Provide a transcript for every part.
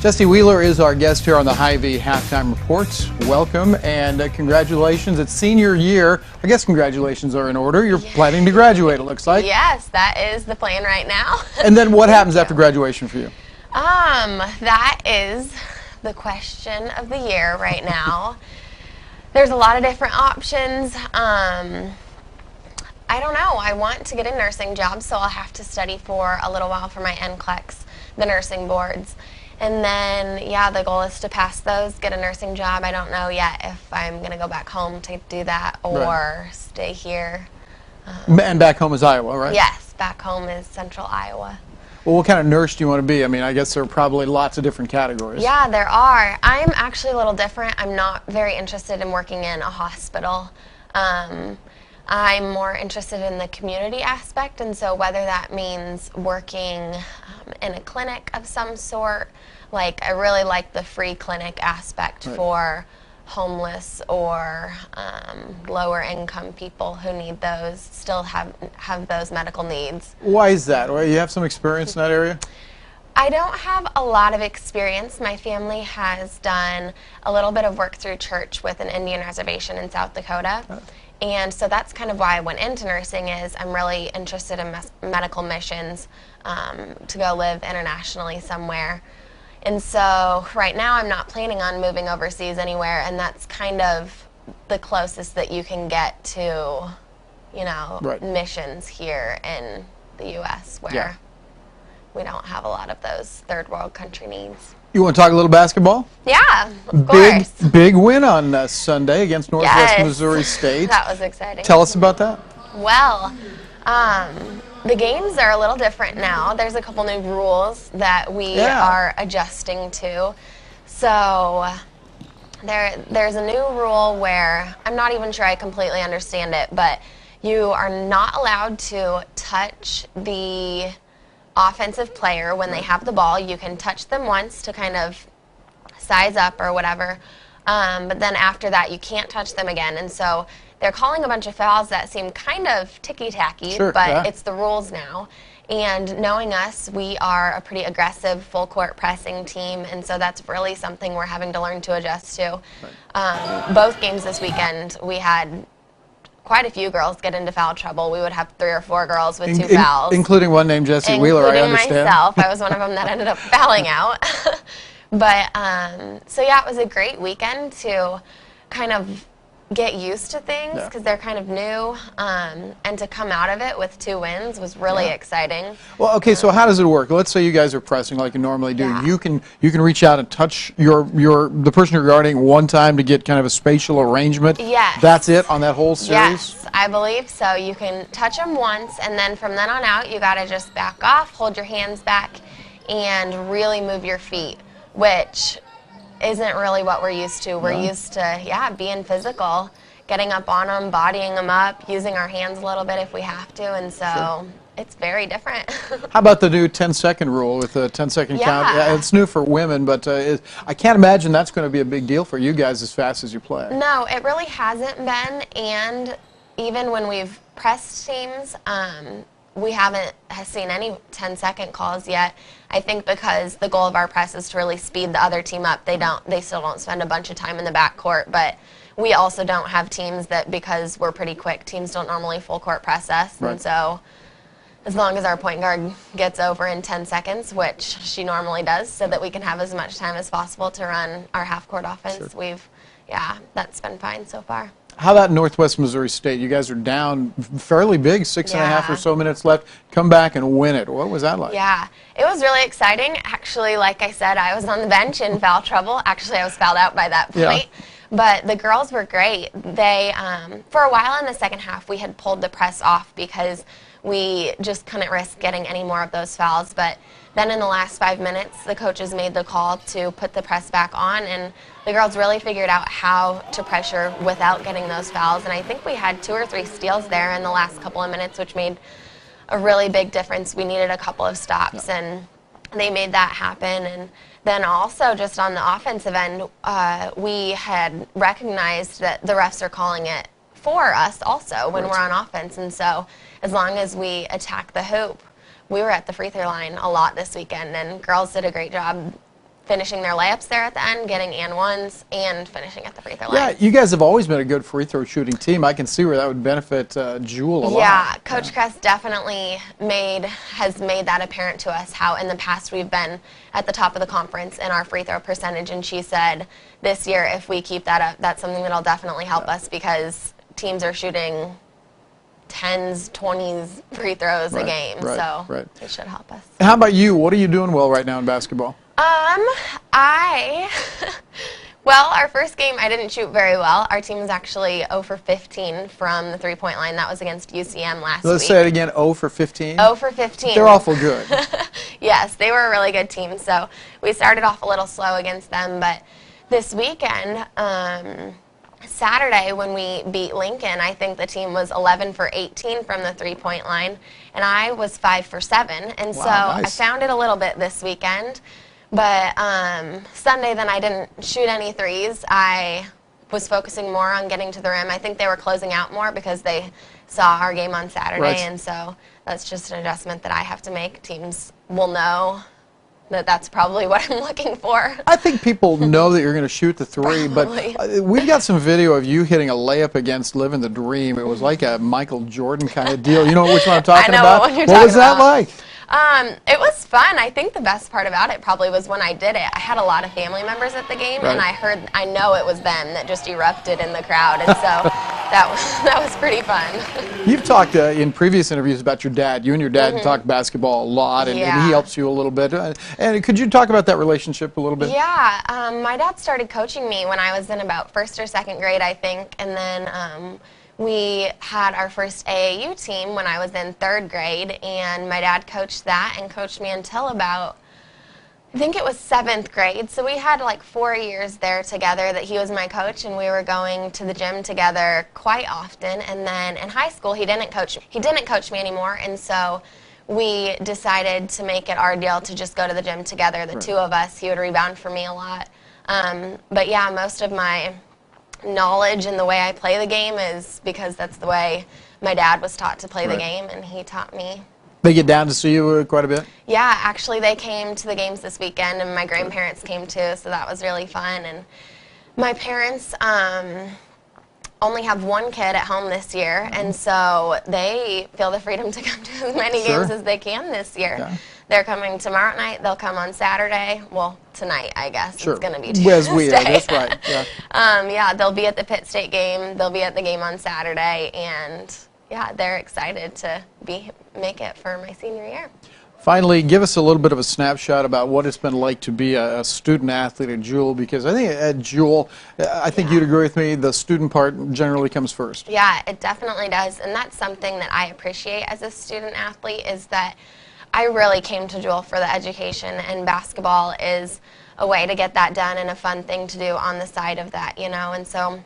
Jessie Wheeler is our guest here on the HyVee Halftime Reports. Welcome and congratulations. It's senior year. I guess congratulations are in order. You're planning to graduate, it looks like. Yes, that is the plan right now. And then what happens after graduation for you? That is the question of the year right now. There's a lot of different options. I don't know. I want to get a nursing job, so I'll have to study for a little while for my NCLEX, the nursing boards. And then, yeah, the goal is to pass those, get a nursing job. I don't know yet if I'm going to go back home to do that or stay here. And back home is Iowa, right? Yes, back home is central Iowa. Well, what kind of nurse do you want to be? I mean, I guess there are probably lots of different categories. Yeah, there are. I'm actually a little different. I'm not very interested in working in a hospital. I'm more interested in the community aspect, and so whether that means working in a clinic of some sort, like I really like the free clinic aspect for homeless or lower income people who need those, still have those medical needs. Why is that? Well, you have some experience in that area? I don't have a lot of experience. My family has done a little bit of work through church with an Indian reservation in South Dakota. And so that's kind of why I went into nursing, is I'm really interested in medical missions, to go live internationally somewhere. And so right now I'm not planning on moving overseas anywhere, and that's kind of the closest that you can get to, you know, missions here in the U.S. where we don't have a lot of those third world country needs. You want to talk a little basketball? Yeah, of course. Big win on Sunday against Northwest Missouri State. That was exciting. Tell us about that. Well, the games are a little different now. There's a couple new rules that we are adjusting to. So there's a new rule where I'm not even sure I completely understand it, but you are not allowed to touch the offensive player when they have the ball. You can touch them once to kind of size up or whatever, but then after that you can't touch them again. And so they're calling a bunch of fouls that seem kind of ticky-tacky, but it's the rules now. And knowing us, we are a pretty aggressive full-court pressing team, and so that's really something we're having to learn to adjust to. Both games this weekend, we had quite a few girls get into foul trouble. We would have 3 or 4 girls with 2 fouls. Including one named Jessie Wheeler, I understand. Including myself. I was one of them that ended up fouling out. But, so yeah, it was a great weekend to kind of get used to things because they're kind of new, and to come out of it with 2 wins was really exciting. Well, okay, so how does it work? Let's say you guys are pressing like you normally do. You can reach out and touch the person you're guarding one time to get kind of a spatial arrangement. Yes. That's it on that whole series? Yes, I believe so. You can touch them once, and then from then on out, you got to just back off, hold your hands back, and really move your feet, which isn't really what we're used to. We're used to, being physical, getting up on them, bodying them up, using our hands a little bit if we have to, and so it's very different. How about the new 10-second rule with the 10-second count? Yeah, it's new for women, but I can't imagine that's going to be a big deal for you guys as fast as you play. No, it really hasn't been, and even when we've pressed teams, we haven't seen any 10-second calls yet. I think because the goal of our press is to really speed the other team up. They still don't spend a bunch of time in the backcourt, but we also don't have teams that, because we're pretty quick, teams don't normally full court press us. And so as long as our point guard gets over in 10 seconds, which she normally does, so that we can have as much time as possible to run our half-court offense, that's been fine so far. How about Northwest Missouri State? You guys are down fairly big, 6.5 or so minutes left. Come back and win it. What was that like? Yeah, it was really exciting. Actually, like I said, I was on the bench in foul trouble. Actually, I was fouled out by that point. But the girls were great. They, for a while in the second half, we had pulled the press off because we just couldn't risk getting any more of those fouls. But then in the last 5 minutes, the coaches made the call to put the press back on, and the girls really figured out how to pressure without getting those fouls. And I think we had 2 or 3 steals there in the last couple of minutes, which made a really big difference. We needed a couple of stops, and they made that happen. And then also just on the offensive end, we had recognized that the refs are calling it for us also when we're on offense. And so as long as we attack the hoop, we were at the free throw line a lot this weekend, and girls did a great job finishing their layups there at the end, getting and ones, and finishing at the free throw line. Yeah, you guys have always been a good free throw shooting team. I can see where that would benefit Jewell a lot. Yeah, Coach Kress definitely has made that apparent to us, how in the past we've been at the top of the conference in our free throw percentage, and she said this year if we keep that up, that's something that'll definitely help us, because teams are shooting 10s, 20s free throws a game, so it should help us. How about you? What are you doing well right now in basketball? Well, our first game I didn't shoot very well. Our team was actually 0 for 15 from the three-point line. That was against UCM last week. Let's say it again, 0 for 15? 0 for 15. They're awful good. Yes, they were a really good team, so we started off a little slow against them, but this weekend, Saturday when we beat Lincoln, I think the team was 11 for 18 from the three-point line, and I was 5 for 7, and so nice. I found it a little bit this weekend. But Sunday, then I didn't shoot any threes. I was focusing more on getting to the rim. I think they were closing out more because they saw our game on Saturday, and so that's just an adjustment that I have to make. Teams will know that that's probably what I'm looking for. I think people know that you're going to shoot the three, but we've got some video of you hitting a layup against Living the Dream. It was like a Michael Jordan kind of deal. You know which one I'm talking about? What was that like? It was fun. I think the best part about it probably was when I did it. I had a lot of family members at the game, and I know it was them that just erupted in the crowd, and so that was pretty fun. You've talked in previous interviews about your dad. You and your dad talk basketball a lot, and he helps you a little bit. And could you talk about that relationship a little bit? Yeah, my dad started coaching me when I was in about 1st or 2nd grade, I think, and then we had our first AAU team when I was in 3rd grade, and my dad coached that and coached me until about, I think it was 7th grade. So we had like 4 years there together that he was my coach, and we were going to the gym together quite often. And then in high school, he didn't coach me anymore, and so we decided to make it our deal to just go to the gym together, the two of us. He would rebound for me a lot. But yeah, most of my knowledge and the way I play the game is because that's the way my dad was taught to play the game, and he taught me. They get down to see you quite a bit? Yeah, actually they came to the games this weekend, and my grandparents came too, so that was really fun. And my parents only have one kid at home this year, and so they feel the freedom to come to as many games as they can this year. Yeah. They're coming tomorrow night. They'll come on Saturday. Well, tonight, I guess. It's going to be Tuesday. As we are, that's right. Yeah. Yeah, they'll be at the Pitt State game. They'll be at the game on Saturday, and yeah, they're excited to make it for my senior year. Finally, give us a little bit of a snapshot about what it's been like to be a student athlete at Jewell, because I think at Jewell, I think you'd agree with me, the student part generally comes first. Yeah, it definitely does, and that's something that I appreciate as a student athlete, is that I really came to Jewell for the education, and basketball is a way to get that done and a fun thing to do on the side of that, you know. And so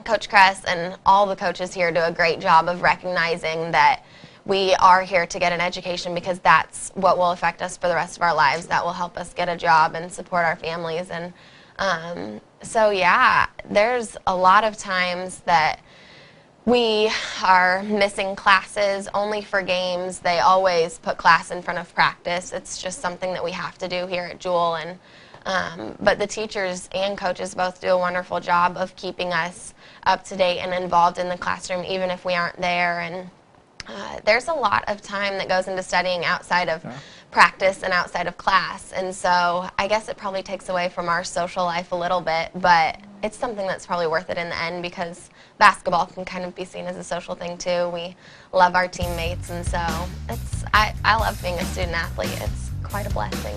Coach Kress and all the coaches here do a great job of recognizing that we are here to get an education, because that's what will affect us for the rest of our lives. That will help us get a job and support our families. And so, yeah, there's a lot of times that we are missing classes only for games. They always put class in front of practice. It's just something that we have to do here at Jewell. And but the teachers and coaches both do a wonderful job of keeping us up to date and involved in the classroom, even if we aren't there. And there's a lot of time that goes into studying outside of practice and outside of class. And so I guess it probably takes away from our social life a little bit, but it's something that's probably worth it in the end, because basketball can kind of be seen as a social thing too. We love our teammates, and so I love being a student athlete. It's quite a blessing.